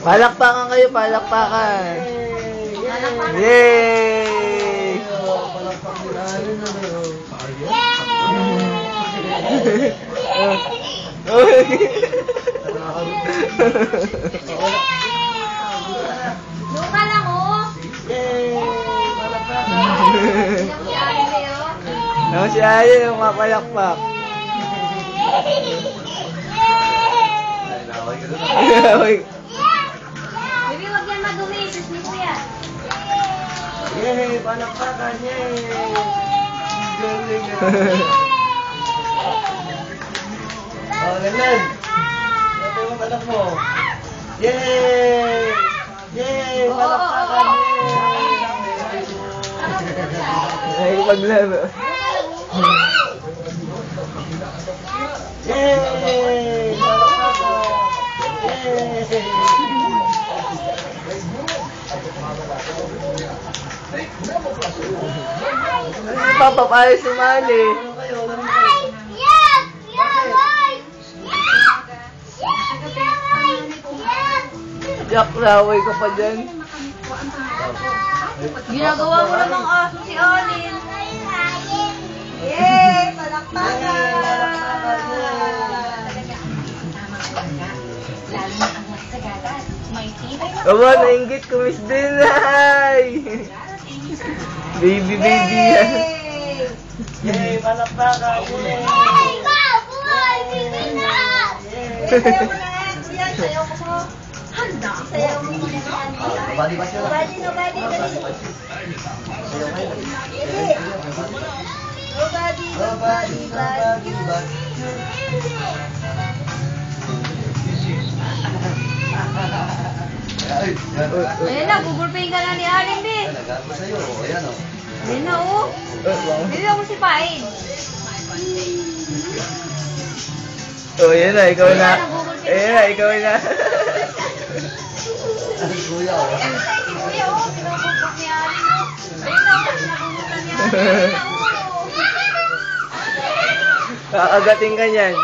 Palakpakan kayo, palakpakan. Yay! Palakpak nila rin ano. Luka lang oh. Yay! Palakpakan. Ano si Ayan yung mapalakpak? Bibi, wag yan madumi. Sus ni Kuya. Yay! Palakpakan! Yay! Galing oh, ganun. Ito yung anak mo. Yay! Yay! Palakpakan! Ay, paglaro. Yay! Palakpakan! Yay! Papapayo si Mali. Ano kayo? Ano kayo? Jack, laway ka pa dyan. Ginagawa mo namang aso si Alin. Yay! Palakpakan! Aba, nainggit ko, Miss Denay. Baby yan. Yay! Palakpakan! Yay! Sayaw ko mo. Handa. Sayaw mo muna yan. Body wash yun. Nobody. Nobody. Ayan na, gugulping ka na ni Alin, Bi. Nagato sa'yo. Ayan o. Ayan na, oh. Bili ako si Pain. Oh, yan na, ikaw na. Ayan na, ikaw na. Kuya o. Si Kuya, oh. Pinagugulpok ni Alin, oh. Ayun na, pinagugulpok ni Alin. Ayun na, oh. Kakagating ka niyan.